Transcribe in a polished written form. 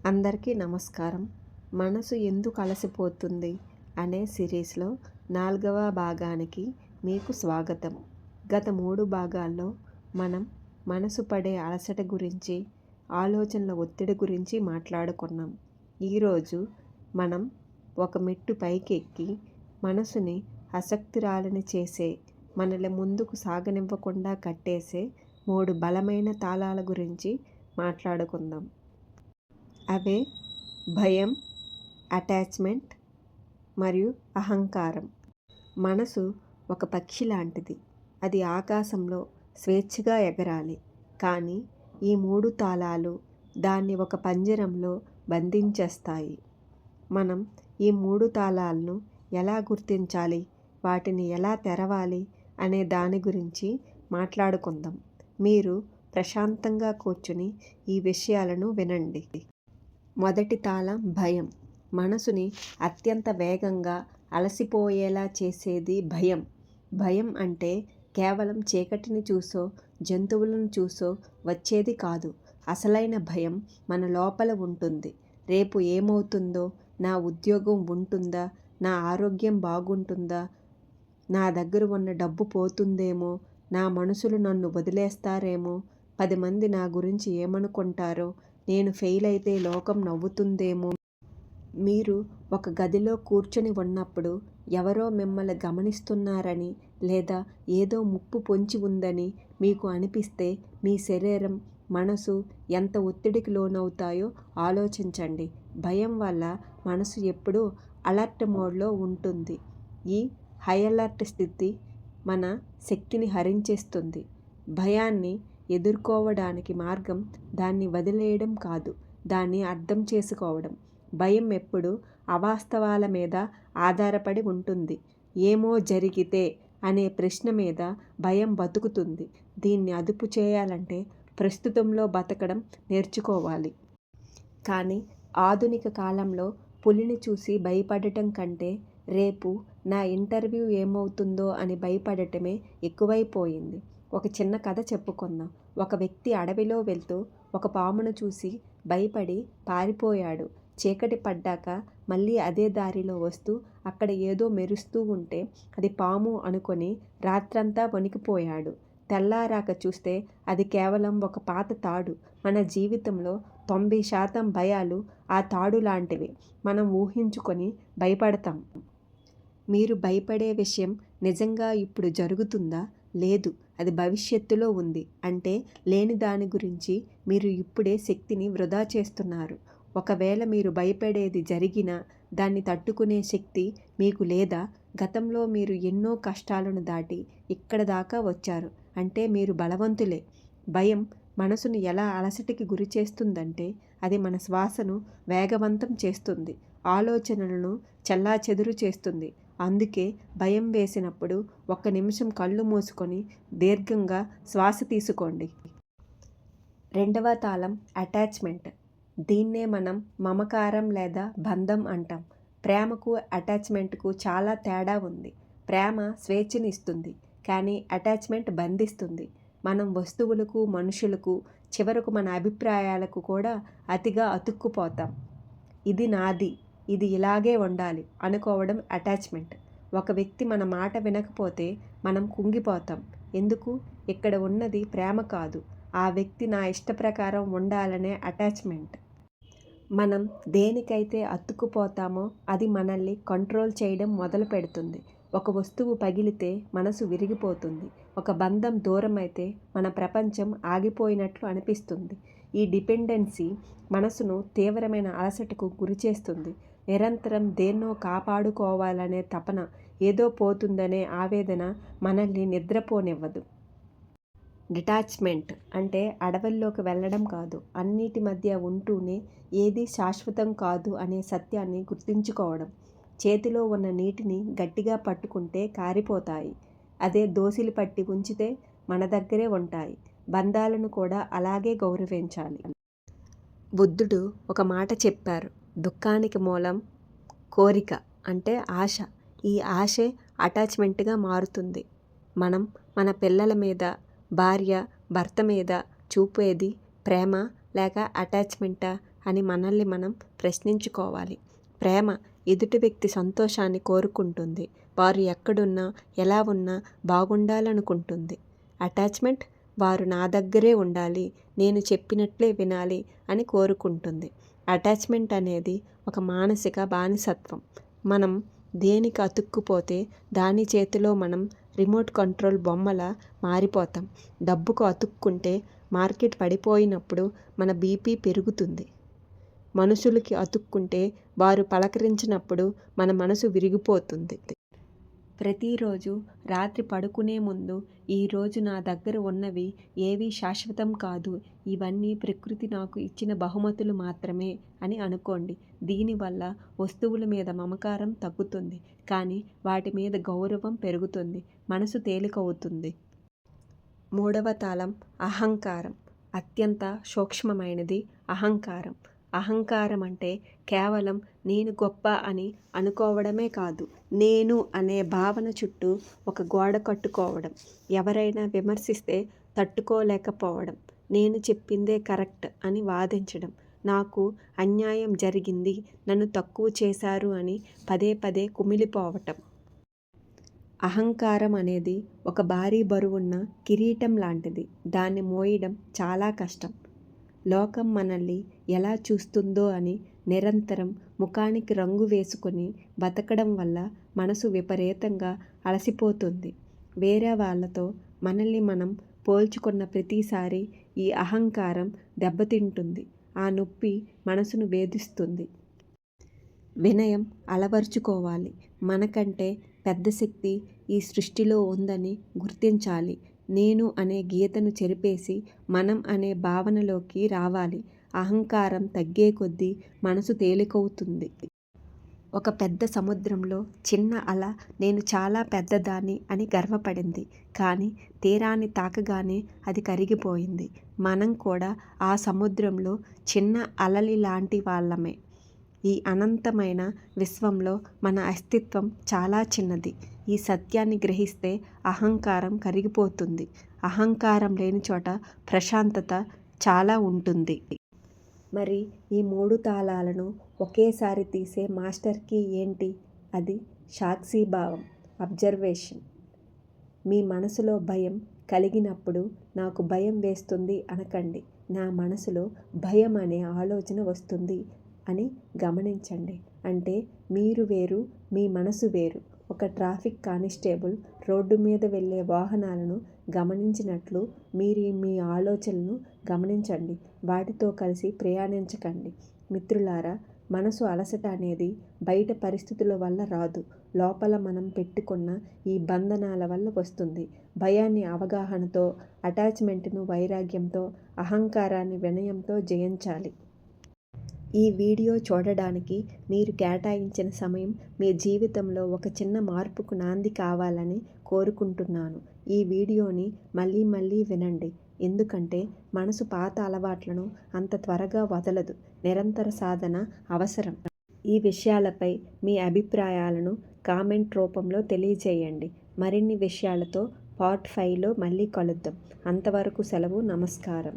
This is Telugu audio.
అందరికీ నమస్కారం. మనసు ఎందుకు అలసిపోతుంది అనే సిరీస్లో 4వ భాగానికి మీకు స్వాగతం. గత 3 భాగాల్లో మనం మనసు పడే అలసట గురించి, ఆలోచనల ఒత్తిడి గురించి మాట్లాడుకున్నాం. ఈరోజు మనం ఒక మెట్టు పైకెక్కి మనసుని అసక్తురాలిని చేసే, మనల్ని ముందుకు సాగనివ్వకుండా కట్టేసే 3 బలమైన తాళాల గురించి మాట్లాడుకుందాం. అవే భయం, అటాచ్మెంట్ మరియు అహంకారం. మనసు ఒక పక్షి లాంటిది. అది ఆకాశంలో స్వేచ్ఛగా ఎగరాలి. కానీ ఈ 3 తాళాలు దాన్ని ఒక పంజరంలో బంధించేస్తాయి. మనం ఈ 3 తాళాలను ఎలా గుర్తించాలి, వాటిని ఎలా తెరవాలి అనే దాని గురించి మాట్లాడుకుందాం. మీరు ప్రశాంతంగా కూర్చుని ఈ విషయాలను వినండి. మొదటి తాళం భయం. మనసుని అత్యంత వేగంగా అలసిపోయేలా చేసేది భయం. భయం అంటే కేవలం చీకటిని చూసో, జంతువులను చూసో వచ్చేది కాదు. అసలైన భయం మన లోపల ఉంటుంది. రేపు ఏమవుతుందో, నా ఉద్యోగం ఉంటుందా, నా ఆరోగ్యం బాగుంటుందా, నా దగ్గర ఉన్న డబ్బు పోతుందేమో, నా మనుషులు నన్ను వదిలేస్తారేమో, 10 మంది నా గురించి ఏమనుకుంటారో, నేను ఫెయిల్ అయితే లోకం నవ్వుతుందేమో. మీరు ఒక గదిలో కూర్చొని ఉన్నప్పుడు ఎవరో మిమ్మల్ని గమనిస్తున్నారని లేదా ఏదో ముప్పు పొంచి ఉందని మీకు అనిపిస్తే మీ శరీరం, మనసు ఎంత ఒత్తిడికి లోనవుతాయో ఆలోచించండి. భయం వల్ల మనసు ఎప్పుడూ అలర్ట్ మోడ్లో ఉంటుంది. ఈ హై అలర్ట్ స్థితి మన శక్తిని హరించేస్తుంది. భయాన్ని ఎదుర్కోవడానికి మార్గం దాన్ని వదిలేయడం కాదు, దాన్ని అర్థం చేసుకోవడం. భయం ఎప్పుడు అవాస్తవాల మీద ఆధారపడి ఉంటుంది. ఏమో జరిగితే అనే ప్రశ్న మీద భయం బతుకుతుంది. దీన్ని అదుపు చేయాలంటే ప్రస్తుతంలో బతకడం నేర్చుకోవాలి. కానీ ఆధునిక కాలంలో పులిని చూసి భయపడటం కంటే రేపు నా ఇంటర్వ్యూ ఏమవుతుందో అని భయపడటమే ఎక్కువైపోయింది. ఒక చిన్న కథ చెప్పుకుందాం. ఒక వ్యక్తి అడవిలో వెళ్తూ ఒక పామును చూసి భయపడి పారిపోయాడు. చీకటి పడ్డాక మళ్ళీ అదే దారిలో వస్తూ అక్కడ ఏదో మెరుస్తూ ఉంటే అది పాము అనుకొని రాత్రంతా వణికిపోయాడు. తెల్లారాక చూస్తే అది కేవలం ఒక పాత తాడు. మన జీవితంలో 90% భయాలు ఆ తాడు లాంటివి. మనం ఊహించుకొని భయపడతాం. మీరు భయపడే విషయం నిజంగా ఇప్పుడు జరుగుతుందా? లేదు, అది భవిష్యత్తులో ఉంది. అంటే లేని దాని గురించి మీరు ఇప్పుడే శక్తిని వృధా చేస్తున్నారు. ఒకవేళ మీరు భయపడేది జరిగినా దాన్ని తట్టుకునే శక్తి మీకు లేదా? గతంలో మీరు ఎన్నో కష్టాలను దాటి ఇక్కడ దాకా వచ్చారు అంటే మీరు బలవంతులే. భయం మనసును ఎలా అలసటకి గురి చేస్తుందంటే అది మన శ్వాసను వేగవంతం చేస్తుంది, ఆలోచనలను చెల్లాచెదురు చేస్తుంది. అందుకే భయం వేసినప్పుడు 1 నిమిషం కళ్ళు మూసుకొని దీర్ఘంగా శ్వాస తీసుకోండి. రెండవ తాళం అటాచ్మెంట్. దీన్నే మనం మమకారం లేదా బంధం అంటాం. ప్రేమకు అటాచ్మెంట్కు చాలా తేడా ఉంది. ప్రేమ స్వేచ్ఛని ఇస్తుంది, కానీ అటాచ్మెంట్ బంధిస్తుంది. మనం వస్తువులకు, మనుషులకు, చివరకు మన అభిప్రాయాలకు కూడా అతిగా అతుక్కుపోతాం. ఇది నాది, ఇది ఇలాగే ఉండాలి అనుకోవడం అటాచ్మెంట్. ఒక వ్యక్తి మన మాట వినకపోతే మనం కుంగిపోతాం. ఎందుకు? ఇక్కడ ఉన్నది ప్రేమ కాదు, ఆ వ్యక్తి నా ఇష్ట ప్రకారం ఉండాలనే అటాచ్మెంట్. మనం దేనికైతే అతుక్కుపోతామో అది మనల్ని కంట్రోల్ చేయడం మొదలు పెడుతుంది. ఒక వస్తువు పగిలితే మనసు విరిగిపోతుంది. ఒక బంధం దూరమైతే మన ప్రపంచం ఆగిపోయినట్లు అనిపిస్తుంది. ఈ డిపెండెన్సీ మనసును తీవ్రమైన అలసటకు గురిచేస్తుంది. నిరంతరం దేన్నో కాపాడుకోవాలనే తపన, ఏదో పోతుందనే ఆవేదన మనల్ని నిద్రపోనివ్వదు. డిటాచ్మెంట్ అంటే అడవుల్లోకి వెళ్ళడం కాదు, అన్నిటి మధ్య ఉంటూనే ఏది శాశ్వతం కాదు అనే సత్యాన్ని గుర్తుంచుకోవడం. చేతిలో ఉన్న నీటిని గట్టిగా పట్టుకుంటే కారిపోతాయి, అదే దోసిలి పట్టి ఉంచితే మన దగ్గరే ఉంటాయి. బంధాలను కూడా అలాగే గౌరవించాలి. బుద్ధుడు ఒక మాట చెప్పారు, దుఃఖానికి మూలం కోరిక అంటే ఆశ. ఈ ఆశే అటాచ్మెంట్గా మారుతుంది. మనం మన పిల్లల మీద, భార్య భర్త మీద చూపేది ప్రేమ లేక అటాచ్మెంటా? అని మనల్ని మనం ప్రశ్నించుకోవాలి. ప్రేమ ఎదుటి వ్యక్తి సంతోషాన్ని కోరుకుంటుంది. వారు ఎక్కడున్నా ఎలా ఉన్నా బాగుండాలనుకుంటుంది. అటాచ్మెంట్ వారు నా దగ్గరే ఉండాలి, నేను చెప్పినట్లే వినాలి అని కోరుకుంటుంది. అటాచ్మెంట్ అనేది ఒక మానసిక బానిసత్వం. మనం దేనికి అతుక్కుపోతే దాని చేతిలో మనం రిమోట్ కంట్రోల్ బొమ్మలా మారిపోతాం. డబ్బుకు అతుక్కుంటే మార్కెట్ పడిపోయినప్పుడు మన బీపీ పెరుగుతుంది. మనుషులకి అతుక్కుంటే వారు పలకరించినప్పుడు మన మనసు విరిగిపోతుంది. ప్రతిరోజు రాత్రి పడుకునే ముందు ఈరోజు నా దగ్గర ఉన్నవి ఏవీ శాశ్వతం కాదు, ఇవన్నీ ప్రకృతి నాకు ఇచ్చిన బహుమతులు మాత్రమే అని అనుకోండి. దీనివల్ల వస్తువుల మీద మమకారం తగ్గుతుంది, కానీ వాటి మీద గౌరవం పెరుగుతుంది. మనసు తేలికవుతుంది. మూడవ తాళం అహంకారం. అత్యంత సూక్ష్మమైనది అహంకారం. అహంకారం అంటే కేవలం నేను గొప్ప అని అనుకోవడమే కాదు, నేను అనే భావన చుట్టూ ఒక గోడ కట్టుకోవడం. ఎవరైనా విమర్శిస్తే తట్టుకోలేకపోవడం, నేను చెప్పిందే కరెక్ట్ అని వాదించడం, నాకు అన్యాయం జరిగింది, నన్ను తక్కువ చేశారు అని పదే పదే కుమిలిపోవటం. అహంకారం అనేది ఒక భారీ బరువున్న కిరీటం లాంటిది. దాన్ని మోయడం చాలా కష్టం. లోకం మనల్ని ఎలా చూస్తుందో అని నిరంతరం ముఖానికి రంగు వేసుకొని బతకడం వల్ల మనసు విపరీతంగా అలసిపోతుంది. వేరే వాళ్ళతో మనల్ని మనం పోల్చుకున్న ప్రతిసారి ఈ అహంకారం దెబ్బతింటుంది. ఆ నొప్పి మనసును వేధిస్తుంది. వినయం అలవర్చుకోవాలి. మనకంటే పెద్ద శక్తి ఈ సృష్టిలో ఉందని గుర్తించాలి. నేను అనే గీతను చెరిపేసి మనం అనే భావనలోకి రావాలి. అహంకారం తగ్గే కొద్దీ మనసు తేలికవుతుంది. ఒక పెద్ద సముద్రంలో చిన్న అల నేను చాలా పెద్దదాన్ని అని గర్వపడింది. కానీ తీరాన్ని తాకగానే అది కరిగిపోయింది. మనం కూడా ఆ సముద్రంలో చిన్న అలలి లాంటి వాళ్ళమే. ఈ అనంతమైన విశ్వంలో మన అస్తిత్వం చాలా చిన్నది. ఈ సత్యాన్ని గ్రహిస్తే అహంకారం కరిగిపోతుంది. అహంకారం లేని చోట ప్రశాంతత చాలా ఉంటుంది. మరి ఈ 3 తాళాలను ఒకేసారి తీసే మాస్టర్ కీ ఏంటి? అది సాక్షిభావం, అబ్జర్వేషన్. మీ మనసులో భయం కలిగినప్పుడు నాకు భయం వేస్తుంది అనకండి. నా మనసులో భయం అనే ఆలోచన వస్తుంది అని గమనించండి. అంటే మీరు వేరు, మీ మనసు వేరు. ఒక ట్రాఫిక్ కానిస్టేబుల్ రోడ్డు మీద వెళ్ళే వాహనాలను గమనించినట్లు మీరు మీ ఆలోచనలను గమనించండి. వాటితో కలిసి ప్రయాణించకండి. మిత్రులారా, మనసు అలసట అనేది బయట పరిస్థితుల వల్ల రాదు, లోపల మనం పెట్టుకున్న ఈ బంధనాల వల్ల వస్తుంది. భయాన్ని అవగాహనతో, అటాచ్మెంట్ను వైరాగ్యంతో, అహంకారాన్ని వినయంతో జయించాలి. ఈ వీడియో చూడడానికి మీరు కేటాయించిన సమయం మీ జీవితంలో ఒక చిన్న మార్పుకు నాంది కావాలని కోరుకుంటున్నాను. ఈ వీడియోని మళ్ళీ మళ్ళీ వినండి, ఎందుకంటే మనసు పాత అలవాట్లను అంత త్వరగా వదలదు. నిరంతర సాధన అవసరం. ఈ విషయాలపై మీ అభిప్రాయాలను కామెంట్ రూపంలో తెలియజేయండి. మరిన్ని విషయాలతో పార్ట్ 5లో మళ్ళీ కలుద్దాం. అంతవరకు సెలవు. నమస్కారం.